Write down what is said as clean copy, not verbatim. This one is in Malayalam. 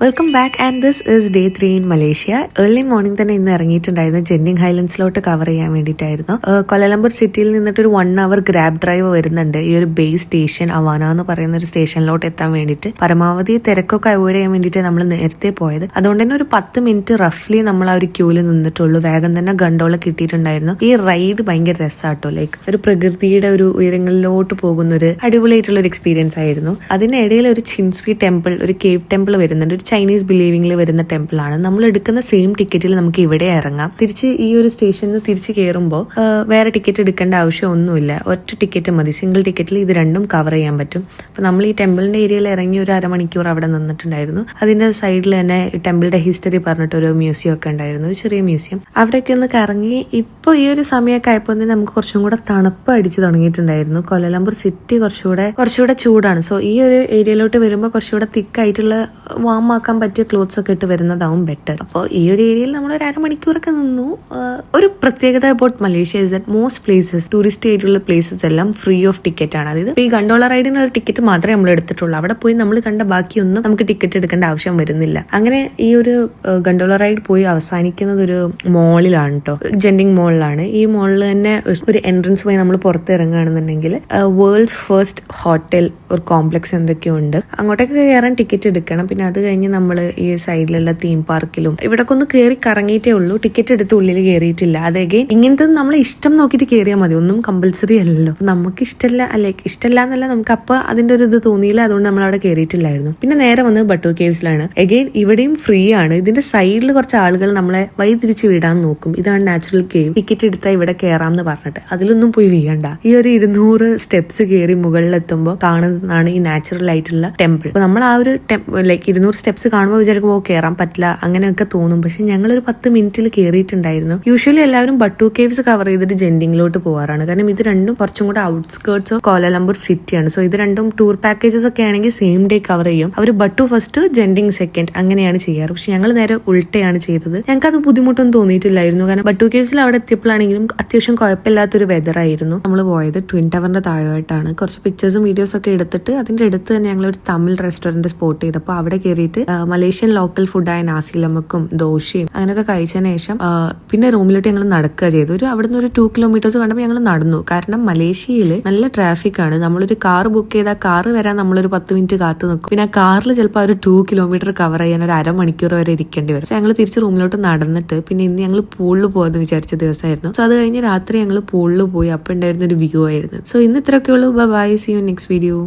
Welcome back and this is day 3 in Malaysia. Early morning തന്നെ ഇന്ന് ഇറങ്ങിയിട്ടുണ്ടായിരുന്നു ജെന്നിങ് ഹൈലൻഡ്സിലോട്ട് കവർ ചെയ്യാൻ വേണ്ടിയിട്ടായിരുന്നു. കൊലാലംപൂർ സിറ്റിയിൽ നിന്നിട്ട് ഒരു 1 hour ഗ്രാബ് ഡ്രൈവ് വരുന്നുണ്ട് ഈ ഒരു ബേസ് സ്റ്റേഷൻ അവാന എന്ന് പറയുന്ന ഒരു സ്റ്റേഷനിലോട്ട് എത്താൻ വേണ്ടിയിട്ട്. പരമാവധി തിരക്കൊക്കെ അവോയ്ഡ് ചെയ്യാൻ വേണ്ടിയിട്ട് നമ്മൾ നേരത്തെ പോയത്. അതുകൊണ്ട് തന്നെ ഒരു 10 മിനിറ്റ് റഫ്ലി നമ്മൾ ആ ഒരു ക്യൂവിൽ നിന്നിട്ടുള്ളൂ. വേഗം തന്നെ ഗണ്ടോള കിട്ടിയിട്ടുണ്ടായിരുന്നു. ഈ റൈഡ് ഭയങ്കര രസമാട്ടോ. ലൈക്ക് ഒരു പ്രകൃതിയുടെ ഒരു ഉയരങ്ങളിലോട്ട് പോകുന്ന ഒരു അടിപൊളിയായിട്ടുള്ള ഒരു എക്സ്പീരിയൻസ് ആയിരുന്നു. അതിനിടയിൽ ഒരു ചിൻസ്വി ടെമ്പിൾ, ഒരു കേവ് ടെമ്പിൾ വരുന്നുണ്ട്. ഒരു ചൈനീസ് ബിലീവിംഗിൽ വരുന്ന ടെമ്പിൾ ആണ്. നമ്മൾ എടുക്കുന്ന സെയിം ടിക്കറ്റിൽ നമുക്ക് ഇവിടെ ഇറങ്ങാം. തിരിച്ച് ഈ ഒരു സ്റ്റേഷനിൽ തിരിച്ച് കയറുമ്പോൾ വേറെ ടിക്കറ്റ് എടുക്കേണ്ട ആവശ്യമൊന്നുമില്ല. ഒറ്റ ടിക്കറ്റ് മതി. സിംഗിൾ ടിക്കറ്റിൽ ഇത് രണ്ടും കവർ ചെയ്യാൻ പറ്റും. അപ്പൊ നമ്മൾ ഈ ടെമ്പിളിന്റെ ഏരിയയിൽ ഇറങ്ങി ഒരു അരമണിക്കൂർ അവിടെ നിന്നിട്ടുണ്ടായിരുന്നു. അതിന്റെ സൈഡിൽ തന്നെ ടെമ്പിളിന്റെ ഹിസ്റ്ററി പറഞ്ഞിട്ട് ഒരു മ്യൂസിയം ഒക്കെ ഉണ്ടായിരുന്നു, ഒരു ചെറിയ മ്യൂസിയം. അവിടേക്ക് ഒന്ന് കറങ്ങി. ഇപ്പൊ ഈ ഒരു സമയമൊക്കെ ആയപ്പോൾ നമുക്ക് കുറച്ചും കൂടെ തണുപ്പ് അടിച്ചു തുടങ്ങിയിട്ടുണ്ടായിരുന്നു. കൊലാലംപൂർ സിറ്റി കുറച്ചുകൂടെ ചൂടാണ്. സോ ഈ ഒരു ഏരിയയിലോട്ട് വരുമ്പോൾ കുറച്ചുകൂടെ തിക്കായിട്ടുള്ള വാം ആക്കാൻ പറ്റിയ ക്ലോത്ത്സ് ഒക്കെ ഇട്ട് വരുന്നതാവും ബെറ്റർ. അപ്പോൾ ഈ ഒരു ഏരിയയിൽ നമ്മൾ ഒരു അരമണിക്കൂറൊക്കെ നിന്നു. ഒരു പ്രത്യേകത about Malaysia is that most places, tourist ആയിട്ടുള്ള പ്ലേസസ് എല്ലാം ഫ്രീ ഓഫ് ടിക്കറ്റ് ആണ്. അതായത് ഈ ഗണ്ടോള റൈഡിനുള്ള ടിക്കറ്റ് മാത്രമേ നമ്മൾ എടുത്തിട്ടുള്ളൂ. അവിടെ പോയി നമ്മൾ കണ്ട ബാക്കിയൊന്നും നമുക്ക് ടിക്കറ്റ് എടുക്കേണ്ട ആവശ്യം വരുന്നില്ല. അങ്ങനെ ഈ ഒരു ഗണ്ടോള റൈഡ് പോയി അവസാനിക്കുന്നത് ഒരു മോളിലാണ് കേട്ടോ, ജെൻഡിങ് മോളിലാണ്. ഈ മോളിൽ തന്നെ ഒരു എൻട്രൻസ് വഴി നമ്മൾ പുറത്തിറങ്ങുകയാണെന്നുണ്ടെങ്കിൽ വേൾഡ്സ് ഫസ്റ്റ് ഹോട്ടൽ ഒരു കോംപ്ലക്സ് എന്തൊക്കെയോ ഉണ്ട്. അങ്ങോട്ടേക്ക് കയറാൻ ടിക്കറ്റ് എടുക്കണം. പിന്നെ അത് കഴിഞ്ഞ് നമ്മൾ ഈ സൈഡിലുള്ള തീം പാർക്കിലും ഇവിടൊക്കെ ഒന്ന് കയറി കറങ്ങിയിട്ടേ ഉള്ളൂ. ടിക്കറ്റ് എടുത്ത് ഉള്ളിൽ കയറിയിട്ടില്ല. അത് അഗൈൻ ഇങ്ങനത്തെ നമ്മൾ ഇഷ്ടം നോക്കിയിട്ട് കയറിയാൽ മതി, ഒന്നും കമ്പൽസറി അല്ലല്ലോ. നമുക്ക് ഇഷ്ടമല്ല എന്നല്ല, നമുക്ക് അപ്പൊ അതിന്റെ ഒരു ഇത് തോന്നിയില്ല. അതുകൊണ്ട് നമ്മൾ അവിടെ കയറിയിട്ടില്ലായിരുന്നു. പിന്നെ നേരെ വന്നത് ബട്ടു കേവ്സിലാണ്. അഗൈൻ ഇവിടെയും ഫ്രീ ആണ്. ഇതിന്റെ സൈഡിൽ കുറച്ച് ആളുകൾ നമ്മളെ വഴി തിരിച്ച് വിടാൻ നോക്കും. ഇതാണ് നാച്ചുറൽ കേവ്, ടിക്കറ്റ് എടുത്താൽ ഇവിടെ കയറാം എന്ന് പറഞ്ഞിട്ട്. അതിലൊന്നും പോയി വീഴണ്ട. ഈ ഒരു 200 സ്റ്റെപ്സ് കയറി മുകളിലെത്തുമ്പോൾ കാണുന്നതാണ് ഈ നാച്ചുറൽ ആയിട്ടുള്ള ടെമ്പിൾ. അപ്പൊ നമ്മൾ ആ ഒരു ലൈക്ക് 200 സ്റ്റെപ്സ് കാണുമ്പോൾ വിചാരിക്കുമ്പോൾ കയറാൻ പറ്റില്ല അങ്ങനെയൊക്കെ തോന്നും. പക്ഷെ ഞങ്ങളൊരു 10 മിനിറ്റിൽ കയറിയിട്ടുണ്ടായിരുന്നു. യൂഷ്വലി എല്ലാവരും ബട്ടു കേവ്സ് കവർ ചെയ്തിട്ട് ജെൻഡിങ്ങിലോട്ട് പോകാറാണ്. കാരണം ഇത് രണ്ടും കുറച്ചും കൂടെ ഔട്ട്സ്കേർട്സ് ഓഫ് കോലാലംപൂർ സിറ്റിയാണ്. സോ ഇത് രണ്ടും ടൂർ പാക്കേജസ് ഒക്കെ ആണെങ്കിൽ സെയിം ഡേ കവർ ചെയ്യും. അവർ ബട്ടു ഫസ്റ്റ് ജെൻഡിങ് സെക്കൻഡ് അങ്ങനെയാണ് ചെയ്യാറ്. പക്ഷെ ഞങ്ങൾ നേരെ ഉൾട്ടയാണ് ചെയ്തത്. ഞങ്ങൾക്ക് അത് ബുദ്ധിമുട്ടൊന്നും തോന്നിയിട്ടില്ലായിരുന്നു. കാരണം ബട്ടു കേവ്സിൽ അവിടെ എത്തിയപ്പോഴാണെങ്കിലും അത്യാവശ്യം കുഴപ്പമില്ലാത്തൊരു വെതർ ആയിരുന്നു. നമ്മൾ പോയത് ട്വിൻ ടവറിന്റെ താഴെയായിട്ടാണ്. കുറച്ച് പിക്ചേഴ്സും വീഡിയോസ് ഒക്കെ എടുത്തിട്ട് അതിന്റെ അടുത്ത് തന്നെ ഞങ്ങൾ ഒരു തമിഴ് റെസ്റ്റോറന്റ് സ്പോട്ട് ചെയ്തപ്പോൾ അവിടെ കയറിയിട്ട് മലേഷ്യൻ ലോക്കൽ ഫുഡായ നാസിലമക്കും ദോശയും അങ്ങനെയൊക്കെ കഴിച്ചതിന് ശേഷം പിന്നെ റൂമിലോട്ട് ഞങ്ങൾ നടക്കുക ചെയ്തു. അവിടുന്ന് ഒരു 2 കിലോമീറ്റേഴ്സ് കണ്ടപ്പോൾ ഞങ്ങൾ നടന്നു. കാരണം മലേഷ്യയിൽ നല്ല ട്രാഫിക് ആണ്. നമ്മളൊരു കാർ ബുക്ക് ചെയ്താൽ കാറ് വരാൻ നമ്മളൊരു 10 മിനിറ്റ് കാത്തു നിൽക്കും. പിന്നെ ആ കാറിൽ ചിലപ്പോൾ ഒരു 2 കിലോമീറ്റർ കവർ ചെയ്യാൻ ഒരു അരമണിക്കൂർ വരെ ഇരിക്കേണ്ടി വരും. ഞങ്ങൾ തിരിച്ച് റൂമിലോട്ട് നടന്നിട്ട് പിന്നെ ഇന്ന് ഞങ്ങൾ പൂളിൽ പോകാമെന്ന് വിചാരിച്ച ദിവസമായിരുന്നു. സോ അത് കഴിഞ്ഞ് രാത്രി ഞങ്ങൾ പൂളിൽ പോയി. അപ്പോൾ ഉണ്ടായിരുന്ന ഒരു വ്യൂ ആയിരുന്നു. സോ ഇന്ന് ഇത്രയൊക്കെ ഉള്ളൂ. Bye, see you next video.